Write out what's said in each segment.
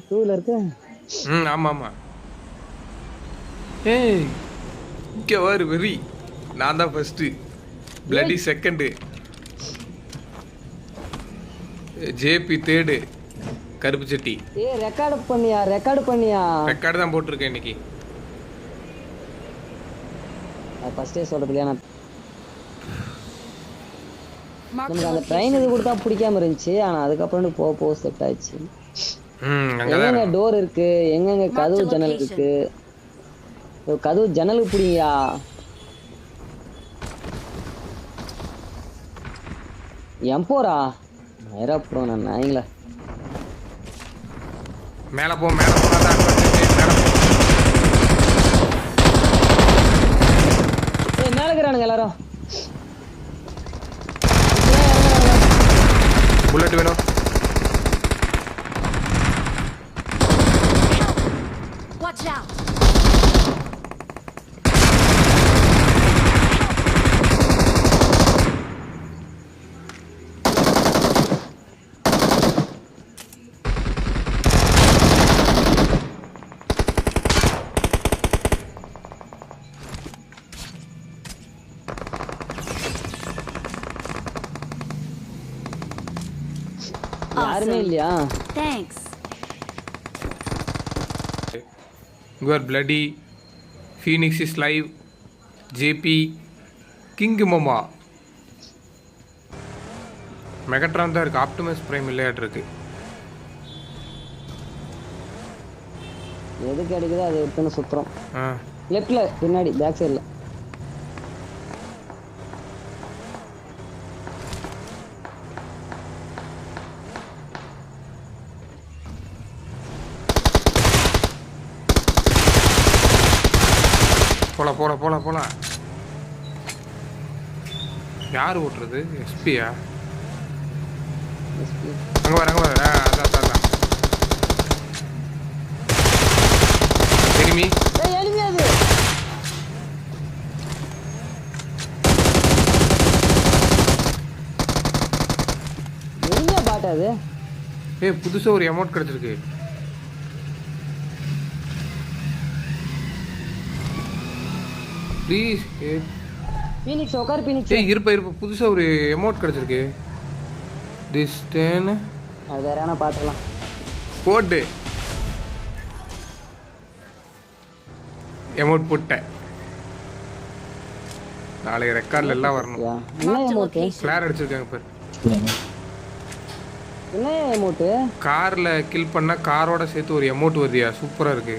டூல இருக்கு. ஆமா ஆமா. ஏய் இங்க வாரு வெரி. நான் தான் first, bloody second, JP third, கருப்பு சட்டி. ஏய் ரெக்கார்ட் பண்ணியா? ரெக்கார்டு தான் போட்டிருக்கேன் இன்னைக்கு. ஃபர்ஸ்டே சொல்றதுல நான் நமக்கு அந்த ட்ரெயின் இது கொடுத்தா பிடிக்காம இருந்துச்சு. ஆனா அதுக்கப்புறம் போக செட் ஆயிடுச்சு. எங்கெங்க டோர் இருக்கு, எங்கெங்க கதவு ஜன்னல் இருக்கு. கதவு ஜன்னலுக்கு பிடிங்கயா. எம்போரா நேரா ப்ரோ நான் நாயங்களா மேல போ மேல போனாதான் மேல இருக்கிறானுங்க எல்லாரும். புல்லட் வேணும். Watch out. யாருமே இல்லையா? Thanks. You are bloody. Phoenix is live. JP King Mama மெகட்ரான் தான் இருக்கு. ஆப்டிமஸ் பிரைம் இல்லையாட்டு இருக்கு. எது கிடைக்குதோ அதை எடுத்துன்னு சுத்துறோம். லெஃப்ட்ல பின்னாடி பேக் சைடுல. போலாம். யார் ஓட்டுறது? எஸ்பியா? அங்க வர அதான் எனிமி. எனிமி அது. எங்க பாட் அது? புதுசா ஒரு அமௌண்ட் கிடைச்சிருக்கு. ப்ளீஸ் ஃபீனிக்ஸ் உட்கார். ஃபீனிக்ஸ் இருப்ப புதுசா ஒரு அமௌண்ட் கிடைச்சிருக்கு. திஸ் 10 அது வேறனா பாத்துக்கலாம். போடு அமௌண்ட் போட்டேன். நாளை ரெக்கார்ட்ல எல்லாம் வரணும். என்ன அமௌண்ட்? ஃபிளேர் அடிச்சிருக்காங்க பாரு. என்ன அமௌண்ட்? கார்ல கில் பண்ணா காரோட சேர்த்து ஒரு அமௌண்ட் வருதியா? சூப்பரா இருக்கு.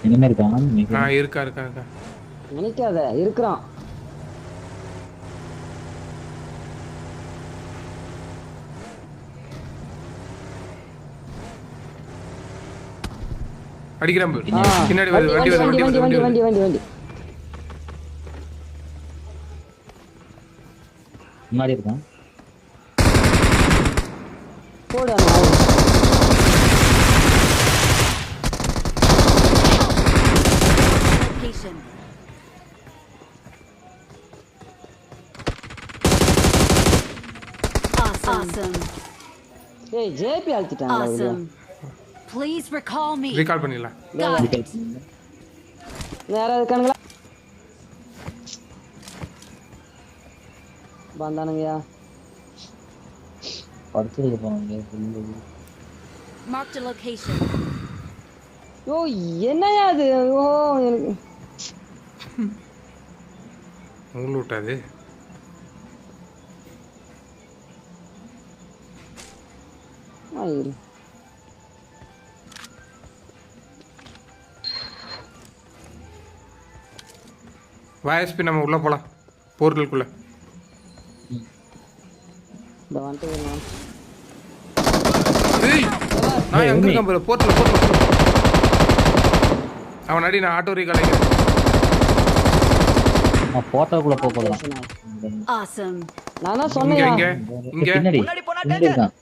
என்ன இருக்கா? இருக்கா நினைக்காத இருக்குறான். அடிக்கிறான் பின்னாடி வண்டி. முன்னாடி இருக்கான். போடு. Awesome. Hey, JP அழுத்திட்டாங்க. Awesome. Please recall me. Recall பண்ணிடலாம். யாரா இருக்கானுங்களா? வந்தானுங்கயா. படுத்துட்டு போறாங்க. Mark the location. ஓ என்னயா அது? ஓ எனக்கு உங்களூட்டாது. ஐயோ வாய்ஸ்பி நம்ம உள்ள போலாம். போர்ட்டலுக்குள்ள. இந்த வந்துட்டு நான் எங்க இருக்கேன் பாரு. போர்ட்டல். அவன் அடி. நான் ஆட்டோ ரீகால் ஆகிறேன். நான் போட்டோக்குள்ள போகலாம். Awesome. நானா சொன்னேன். இங்க முன்னாடி போனா டேஞ்சர்.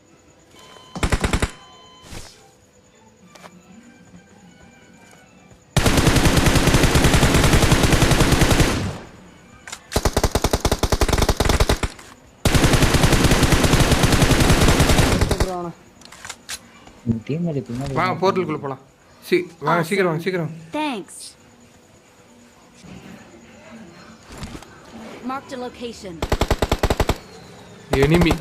டீம் மேட் பின்னாடி வாங்க போர்ட்டலுக்குள்ள போலாம். வாங்க சீக்கிரம் வாங்க சீக்கிரம். Thanks. Marked a location. Enemy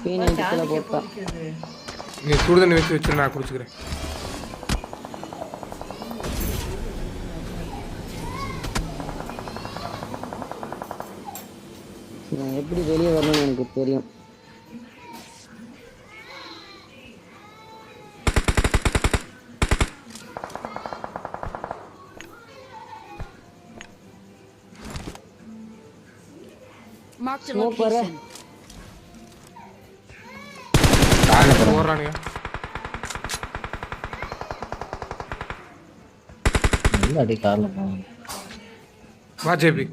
P90 போட்டா. நீ சுடுதண்ணி வச்சு நான் குடிச்சுக்கிறேன். நான் எப்படி வெளியே வரணும்னு எனக்கு தெரியும். Marked a Smoke வர. location. போறானுங்க. நல்ல அடி கார்ல போவாங்க. வா ஜேபி.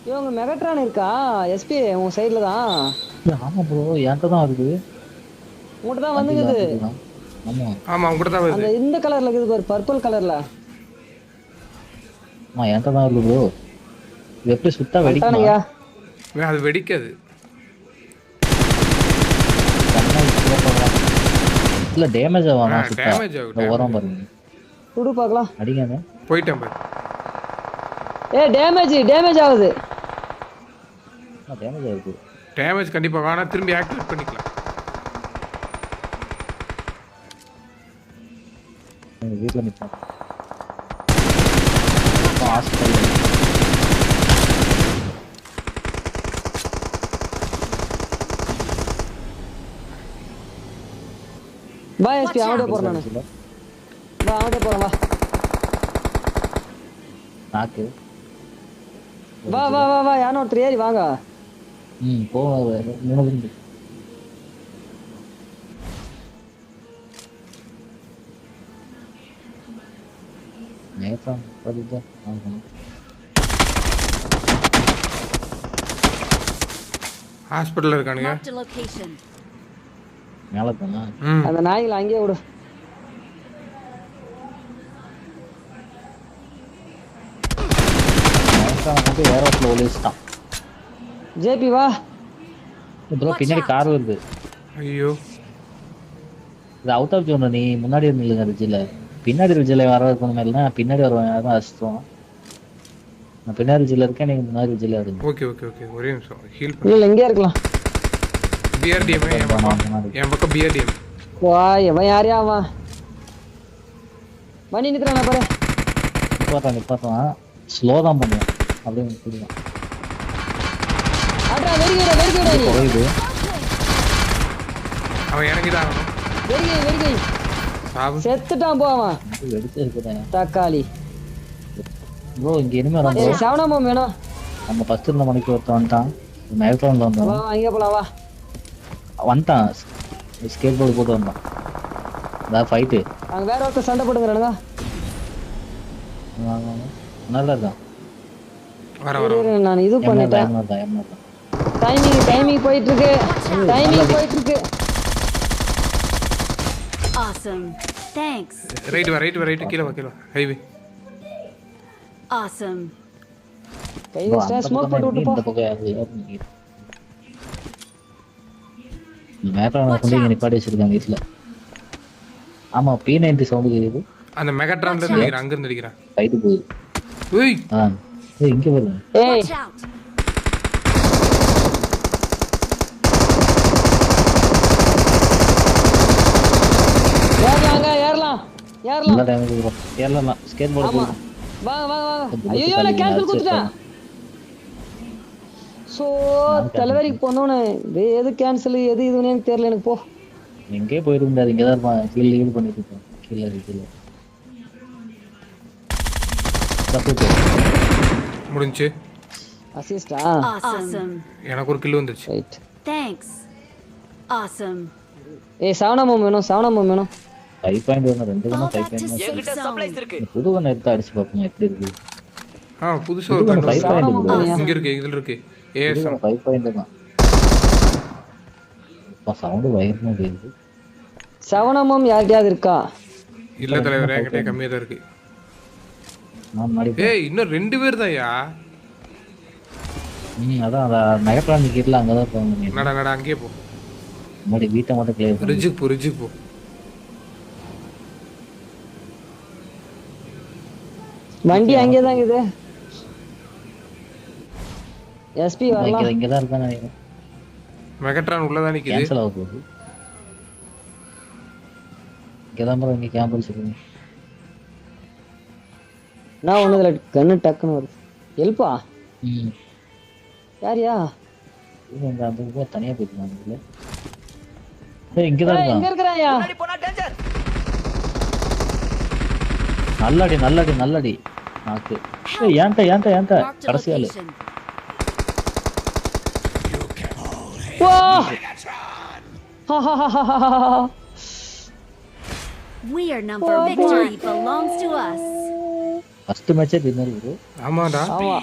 இவங்க மெகட்ரான் இருக்கா எஸ்பி உன் சைடுல தான். ஆமா ப்ரோ என்கிட்ட தான் இருக்குது. உங்கள்கிட்ட தான் வந்துக்குது. ஆமா ஆமா உங்ககிட்ட தான் வருது. அந்த இந்த கலர்ல இருக்குது பாரு, பர்பிள் கலர்ல. ஆமா என்கிட்ட தான் வருது ப்ரோ. இது எப்படி சுத்தா வெடிக்குமா? அது வெடிக்காது. இல்ல டேமேஜ் ஆவானா சுத்தா? டேமேஜ் ஆகும். ஓரம் பாருங்க. சுடு பார்க்கலாம். அடிங்க. போயிட்டேன் பாரு. டேமேஜ் ஆகுது. டேமேஜ் ஆகுது. டேமேஜ் கண்டிப்பா வேணா திரும்பி ஆக்டிவேட் பண்ணிக்கலாம். வீட்ல நிப்பா. ஹாஸ்பிடல். வா எஸ்பி அவட போறேன் நான். வா அவட போறேன் வா. நாக்கு. வா வா வா வா யானோ ஒருத்தர் ஏறி வாங்க. போவாங்க 3 நிமிஷம். நேத்தா படிதா. ஹாஸ்பிடல்ல இருக்கானுங்க. Marked a location. மேல போனா. அந்த நாய்களை அங்கேயே விடு. நேத்தா வந்து ஏரோப்ளேன்ல ஒளிச்சிட்டான். ஜேபி வா. ப்ரோ பின்னாடி கார் வருது. ஐயோ இது அவுட் ஆஃப் ஜோன். நீ முன்னாடி நில்லுங்க ரிஜில. பின்னாடி ரிஜில வர இருக்கணும் இல்லனா பின்னாடி வருவாங்க யாரும் அஸ்தோம். நான் பின்னாடி ரிஜில இருக்கேன் நீங்க முன்னாடி ரிஜில இருங்க. ஓகே ஓகே ஓகே ஒரே நிமிஷம் ஹீல் இல்ல இங்கே இருக்கலாம். பிஆர்டிஎம் என் பக்கம் பிஆர்டிஎம். வா இவன் யாரையா அவன்? வண்டி நிறுத்துறானே பாரு. நிப்பாட்டான் ஸ்லோ தான் பண்ணுவான். அப்படியே நிறுத்திடுவான். அடடா வெறிகடா நீ. போயிடு. அவன் இறங்கிதான் ஆகணும். வெறிகை. செத்துட்டான் போ அவன். வெடிச்சு இருக்குதே. தக்காளி. ப்ரோ இங்க இனிமே வரான் ப்ரோ. சவணமும் வேணும். நம்ம ஃபர்ஸ்ட் இருந்த மணிக்கு ஒருத்தன் வந்துட்டான். மேக்ரோன்ல வந்தான். வா இங்க போலாம் வா. வந்துட்டான். ஸ்கேட் போர்டு போட்டு வந்தான். அதான் ஃபைட்டு. அங்க வேற ஒருத்தர் சண்டை போடுங்கறானுங்க. நல்லா இருக்கான். வர நான் இது பண்ணிட்டேன். டைமிங் போயிட்டு இருக்கு. Awesome. Thanks. ரைட் வா கீழ வா ஹைவே. Awesome. கை வச்சா ஸ்மோக் போட்டு விட்டு போ. இந்த பக்கம் யாரு? மேக்ரோன் கொண்டு இங்க நிப்பாட்டி வச்சிருக்காங்க வீட்ல. ஆமா P90 சவுண்ட் கேக்குது. அந்த மெகாட்ரான்ல நிக்கிறேன் அங்க இருந்து நிக்கிறேன். ஃபைட் போகுது. ஏய் இங்க வருங்க. Watch out. ஏறலாம். நல்ல டேமேஜ் ப்ரோ. ஏறலாம். ஸ்கேட் போர்டு போடு. வாங்க. ஐயோ நான் கேன்சல் கொடுத்துட்டேன். சோ தலைவரிக்கு போனோனே எது கேன்சல் எது இதுன்னு எனக்கு தெரியல எனக்கு போ. எங்கே போயிட முடியாது. இங்க தான் இருப்பான். கீழ லீட் பண்ணிட்டு இருப்பான். கீழ தப்பு முடிஞ்சு. அசிஸ்டா. Awesome. எனக்கு ஒரு கில் வந்துருச்சு. ரைட். Thanks. Awesome. சவணமும் வேணும். 5.1 ரெண்டு தான் Fall back to 5.1. safe zone. புதுவன் எடுத்து அடிச்சு பாப்போம் எப்படி இருக்கு. புதுசா ஒரு கன் இங்க இருக்கு இதுல இருக்கு. ஏஎஸ்எம் 5.1 தான். சவுண்டு பயங்கரமா கேக்குது. சவனமும் யார்கிட்டயாவது இருக்கா? இல்ல தலைவரே, என்கிட்ட கம்மியா தான் இருக்கு. நான் முன்னாடி ஏய் இன்னும் 2 பேர் தான்யா. அதான் மெகட்ரான் நிக்கிறல அங்கதான் போங்க. நட அங்கேயே போ. முன்னாடி வீட்டை மட்டும் கிளியர் பண்ணு. ரிஜுக்கு போ. வண்டி அங்கே தான் இருக்குது. எஸ்பி வரலாம். இங்கதான் இருக்கான்னு நினைக்கிறேன். மெகட்ரான் உள்ளதான் நிக்குது. கேன்சல் ஆக போகுது. இங்கதான் ப்ரோ, இங்க கேம்ப் வச்சிருக்கீங்க. நான் ஒண்ணுதுல கண்ணு டக்குன்னு வருது. ஹெல்ப்பா? யாரியா? இங்க அந்த பக்கம் தனியா போயிருக்காங்க. ஏய் இங்கதான் எங்க இருக்கான். இருக்கறாயா? முன்னாடி போனா டேஞ்சர். நல்லடி நாக்கு. ஏய் ஏன்டா Marked a கடைசி ஆளு. location. வா! We are number victory belongs to us. First மேட்சே வின்னர் ப்ரோ. ஆமாடா. ஆமா.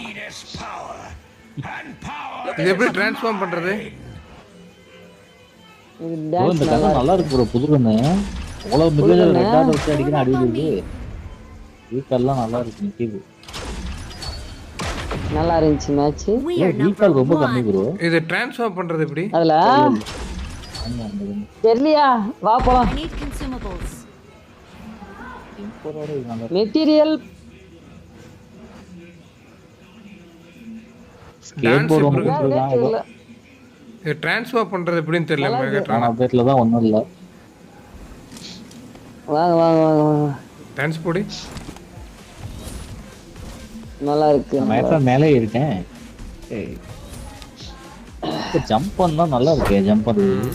இது எப்படி ட்ரான்ஸ்ஃபார்ம் பண்றது? இது ப்ரோ இந்த டான்ஸ் கண்ணு நல்லா இருக்கு ப்ரோ, புது கண்ணு. அவ்வளவு மிகஜ ரெக்கார்ட் வச்சு அடிக்கணும் அடி விழுது. வீக்கெல்லாம் நல்லா இருக்கு நிக்குது. நல்லா இருந்துச்சு மேட்ச். We are number வீக்கல் ரொம்ப கம்மி 1. ப்ரோ. இது ட்ரான்ஸ்ஃபார்ம் பண்றது எப்படி? அதுல ஆமா அந்த கண்ணு. தெரியலையா? வா போலாம். I need consumables. இம்போரோட இது நல்லா மெட்டீரியல் ஸ்கேட் போர்டு ஒன்று தெரியல. கொடுத்துருக்காங்க. இது ட்ரான்ஸ்ஃபார்ம் பண்றது எப்படின்னு தெரியல மெகட்ரான். ஆனால் அப்டேட்ல தான் ஒன்றும் இல்லை. வாங்க. ட்ரான்ஸ்போர்ட் நல்லா இருக்கு. மேட்ல மேலே இருக்கேன். ஜம்ப் பண்ணா நல்லா இருக்கு, ஜம்ப் பண்ணுறது.